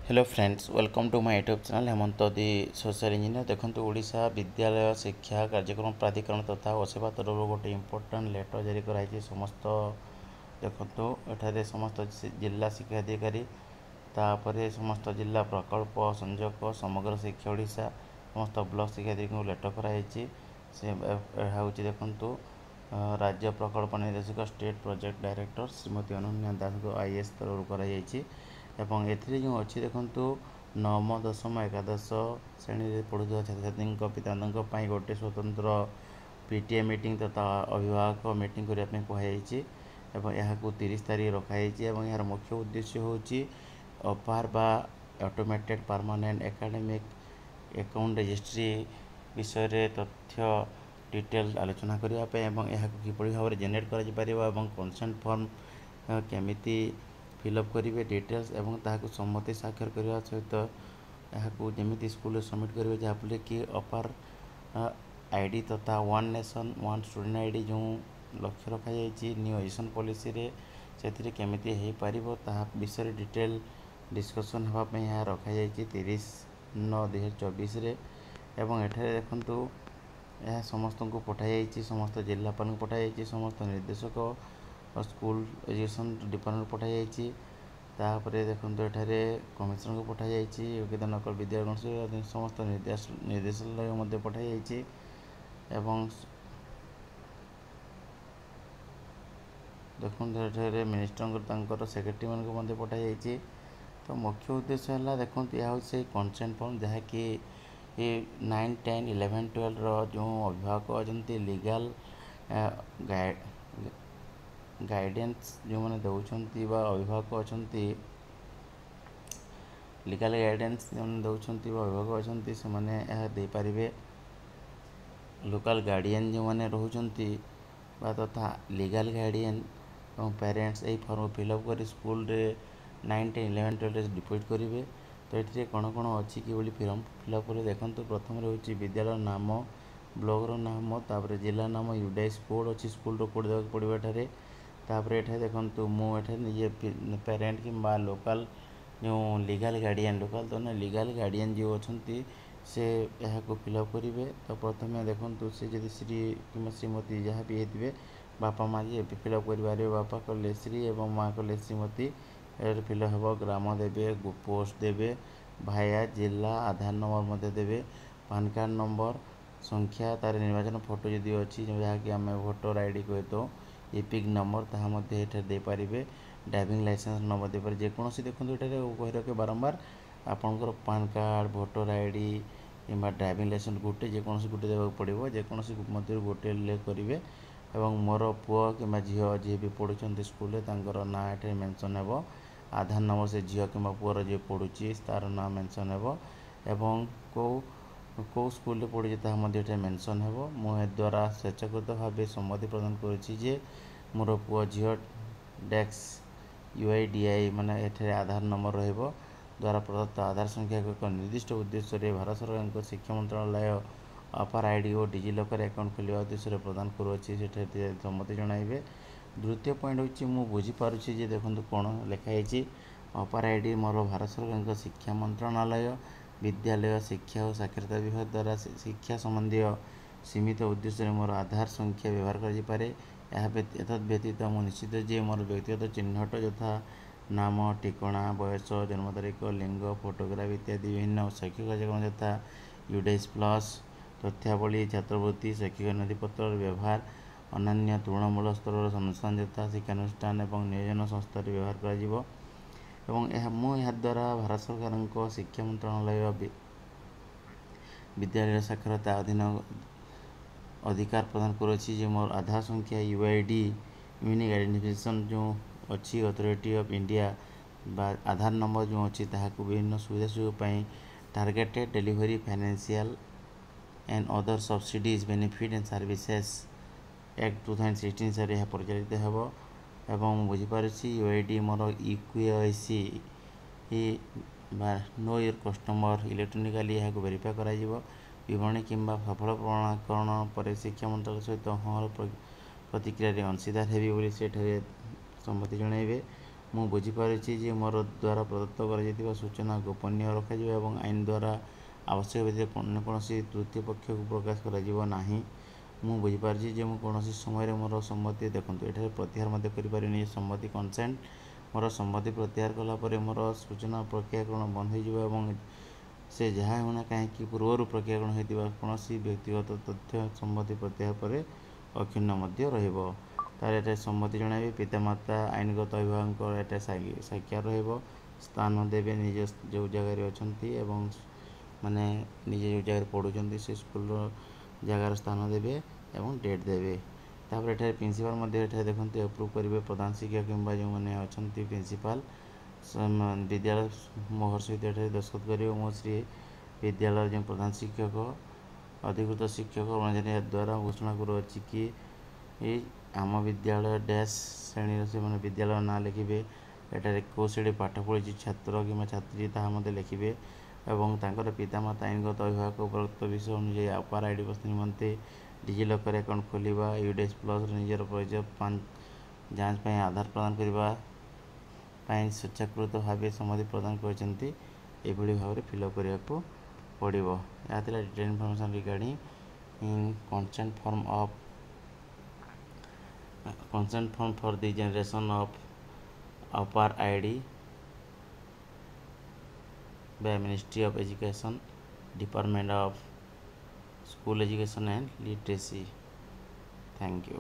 Hello friends, welcome to my YouTube channel Hemant the social engineer. देखो ओडिशा विद्यालय शिक्षा कार्यक्रम प्राधिकरण तथा ओसेवा तरफ गोटे इम्पोर्टाट लेटर जारी कराई समस्त देखो एठारे समस्त जिला शिक्षा अधिकारी तापर समस्त जिला प्रकल्प संयोजक समग्र शिक्षा ओडिशा समस्त ब्लॉक शिक्षा अधिकारी लेटर कराई हूँ देखु राज्य प्रकल्प निर्देशक state project director Shrimati Ananya Das को आईएएस तरफ कराई एवं एथिरे जो अच्छी देखु नवम दशम एकादश श्रेणी में पढ़ुवा छात्र छात्री पिता गोटे स्वतंत्र पीटीए मीटिंग तथा अभिभावक मीटिंग करने कहुई यहाँ 30 तारीख रखाई यार मुख्य उद्देश्य हूँ अपार बा automated permanent academic account registry विषय तथ्य डिटेल आलोचना करने यहाँ किपरि भाव में जेनेरेट कर कंसेंट फॉर्म केमिति फिलअप करेंगे डिटेल्स एवं ताकू सम्मति साक्षर करने सहित यहाँ जमी स्कूल सबमिट करेंगे जहाँफल कि अपार आईडी तथा one nation one student ID जो लक्ष्य रखाई न्यू एजुकेशन पॉलिसी रे से केमिति हो पार विषय डिटेल डिस्कसन हाँपाई यहाँ रखाई 30/9/2024 एवं एठारे देखु यह समस्त को पठाई समस्त जिलापाल को पठाई समस्त निर्देशक स्कूल एजुकेशन डिपार्टमेंट पठाई तापर देखो एठारे कमिशनर को पठाई योग्यता नकल विद्यालय समस्त निर्देशालय पठाई एवं देखो एठारे मिनिस्टर सेक्रेटरी मान को पठाई तो मुख्य उद्देश्य है देखो यह हूँ से कंसेंट फॉर्म जहाँकि 9, 10, 11, 12 जो अभिभावक अच्छा लीगल गाइडेंस जो मैंने दौरान अभिभावक अच्छा लीगल गाइडेंस जो दौरान अभिभावक अच्छा से मैंने पारे लोकल गार्डियन जो मैंने रोचंती तथा लीगल गार्डियन और पेरेंट्स यही फॉर्म फिलअप कर स्कूल रे 9, 10, 11, 12 डिपोजिट करेंगे। तो ये कौन कौन अच्छी कि फॉर्म फिलअप कर देखो प्रथम रोचे विद्यालय नाम ब्लॉक नाम तापर जिला नाम यूडाइस कोड अच्छी स्कूल कोड देवाक पड़ो एठारे तापर एठारे देखो मुझे निजे पेरेंट कि लोकल जो लीगल गार्डियन लोकल तो ना लीगल गार्डियन जो अच्छा से यहाँ फिलअप करेंगे। तो प्रथम देखो से जब श्री कि श्रीमती जहाँ भी होते बापा माँ जी फिलअप कर बापा कले श्री और माँ कले श्रीमती फिलअप हम ग्राम देवे पोस्ट देवे भाया जिला आधार नंबर देवे पान कार्ड नंबर संख्या तार निर्वाचन फोटो जदि अच्छी जहाँकि आम भोटर आईडी कहे तो इपिक नंबर ताहा दे पारे ड्राइविंग लाइसेंस नंबर दे पारे जेकोसी देखो ये कही रखे बारंबार आपंकर पान कार्ड भोटर आईडी कि ड्राइविंग लाइसेंस गोटे जेकोसी गोटे देवाक पड़ो जेकोसी मध्य गोटे उल्लेख करेंगे एवं मोर पुओ कि झील जी भी पढ़ुं स्कूल ना ये मेंशन हो आधार नंबर से झील कि पुअर जी पढ़ुची तार ना मेंशन हो एवं कौ स्कूल पढ़ुचे ताहा मेंशन हो मुझे द्वारा स्वेच्छाकृत भाव सम्मति प्रदान करुच्ची मोर पुओ झील डेक्स UIDI माने एठारे आधार नंबर रहिबो द्वारा प्रदत्त आधार संख्या को एक निर्दिष्ट उद्देश्य भारत सरकार शिक्षा मंत्रालय अपार आईडी और डिजिलकर अकाउंट खोलिया उद्देश्य प्रदान करुच्ची से सम्मति जणाइबे। द्वितीय पॉइंट हूँ बुझीपारे देखो कौन लिखाई अपार आईडी मोर भारत सरकार शिक्षा मंत्रालय विद्यालय शिक्षा और साक्षरता विभाग द्वारा शिक्षा संबंधी सीमित उद्देश्य मोर आधार संख्या व्यवहार कर व्यतीत मुझे निश्चित जे मोर व्यक्तिगत चिन्हट यथा नाम ठिकाना बयस जन्म तारीख लिंग फोटोग्राफ इत्यादि विभिन्न शैक्षिक कार्यक्रम यथा यूडाइस प्लस तथ्यावली छात्रवृत्ति शैक्षिक नथिपत्र व्यवहार अन्य तृणमूल स्तर संस्थान यथा शिक्षानुष्ठान और नियोजन संस्था व्यवहार कर द्वारा भारत सरकार शिक्षा मंत्रालय विद्यालय साक्षरता अधीन अधिकार प्रदान करुच्ची मोर आधार संख्या UID यूनिक आइडेंटिफिकेशन जो अच्छी अथॉरिटी ऑफ इंडिया बा आधार नंबर जो अच्छी ताकू विभिन्न सुविधा सुयोग targeted delivery financial and other subsidies benefit and services act 2016 से यह परिचालित हो एवं बुझीपारे UID मोर EQIC know your customer electronically यहाँ वेरीफाई कर विवरणी किंबा सफल प्रमाणीकरण पर शिक्षा मंत्रालय सहित हाँ प्रतिक्रिया अंशीदार हेबी से सम्मति जणाइबे। ମୁଁ ବୁଝିପାରିଛି ଯେ ମୋର ଦ୍ୱାରା ପ୍ରଦତ୍ତ କରାଯାଇଥିବା ସୂଚନା ଗୋପନୀୟ ରଖାଯିବ ଏବଂ ଆଇନ ଦ୍ୱାରା ଆବଶ୍ୟକ ବ୍ୟତୀତ ଅନ୍ୟ କୌଣସି ତୃତୀୟ ପକ୍ଷକୁ ପ୍ରକାଶ କରାଯିବ ନାହିଁ। ମୁଁ ବୁଝିପାରିଛି ଯେ ମୁଁ କୌଣସି ସମୟରେ ମୋର ସମ୍ମତି ଦେଖନ୍ତୁ ଏଠାରେ ପ୍ରତ୍ୟାହାର ମଧ୍ୟ କରିପାରିବିନି। ସମ୍ମତି କନସେଣ୍ଟ, ମୋର ସମ୍ମତି ପ୍ରତ୍ୟାହାର କଲା ପରେ ମୋର ସୂଚନା ପ୍ରକ୍ରିୟାକରଣ ବନ୍ଦ ହୋଇଯିବ ଏବଂ ସେ ଯାହା ହେଉନା କାହିଁକି ପୂର୍ବରୁ ପ୍ରକ୍ରିୟାକରଣ ହୋଇଥିବା କୌଣସି ବ୍ୟକ୍ତିଗତ ତଥ୍ୟ ସମ୍ମତି ପ୍ରତ୍ୟାହାର ପରେ ଅକ୍ଷୁଣ୍ଣ ମଧ୍ୟ ରହିବ। ତାହେଲେ ଏଠାରେ ସମ୍ମତି ଜଣାଇବେ, ପିତାମାତା ଆଇନଗତ ଅଭିଭାବକଙ୍କର ଏଠାରେ ସାକ୍ଷର ରହିବ, ସ୍ଥାନ ଦେବେ ନିଜ ଯେଉଁ ଜାଗାରେ ଅଛନ୍ତି ଏବଂ ମାନେ ନିଜେ ଯେଉଁ ଜାଗାରେ ପଢ଼ୁଛନ୍ତି ସେ ସ୍କୁଲର ଜାଗାର ସ୍ଥାନ ଦେବେ ଏବଂ ଡେଟ୍ ଦେବେ। ତାପରେ ଏଠାରେ ପ୍ରିନ୍ସିପାଲ୍ ମଧ୍ୟ ଏଠାରେ ଦେଖନ୍ତୁ ଆପ୍ରୁଭ୍ କରିବେ, ପ୍ରଧାନ ଶିକ୍ଷକ କିମ୍ବା ଯେଉଁମାନେ ଅଛନ୍ତି ପ୍ରିନ୍ସିପାଲ୍ ବିଦ୍ୟାଳୟ ମୋହର ସହିତ ଏଠାରେ ଦସ୍ତଖତ କରିବେ। ମୁଁ ଶ୍ରୀ ବିଦ୍ୟାଳୟର ଯେଉଁ ପ୍ରଧାନ ଶିକ୍ଷକ ଅଧିକୃତ ଶିକ୍ଷକ ଦ୍ୱାରା ଘୋଷଣା କରୁଅଛି କି ଆମ ବିଦ୍ୟାଳୟ ଡ୍ୟାସ୍ ଶ୍ରେଣୀର ସେମାନେ ବିଦ୍ୟାଳୟ ନାଁ ଲେଖିବେ, ଏଠାରେ କେଉଁ ଶ୍ରେଣୀ ପାଠ ପଢ଼ିଛି ଛାତ୍ର କିମ୍ବା ଛାତ୍ରୀ ତାହା ମଧ୍ୟ ଲେଖିବେ ଏବଂ ତାଙ୍କର ପିତାମାତା ଆଇନଗତ ଅଭିଭାବକ ଉପରୋକ୍ତ ବିଷୟ ଅନୁଯାୟୀ ଅପାର ଆଇ ଡ଼ି ବ୍ୟବସ୍ଥା ନିମନ୍ତେ ଡିଜିଲକର ଆକାଉଣ୍ଟ ଖୋଲିବା, ୟୁଡିଏସ୍ ପ୍ଲସ୍ର ନିଜର ପରିଚୟ ଯାଞ୍ଚ ପାଇଁ ଆଧାର ପ୍ରଦାନ କରିବା ପାଇଁ ସ୍ୱେଚ୍ଛାକୃତ ଭାବେ ସମ୍ମତି ପ୍ରଦାନ କରିଛନ୍ତି ଏଭଳି ଭାବରେ ଫିଲ୍ଅପ୍ କରିବାକୁ ପଡ଼ିବ। ଏହା ଥିଲା detail information regarding consent form for the generation of upper ID by Ministry of Education, Department of School Education and Literacy. Thank you.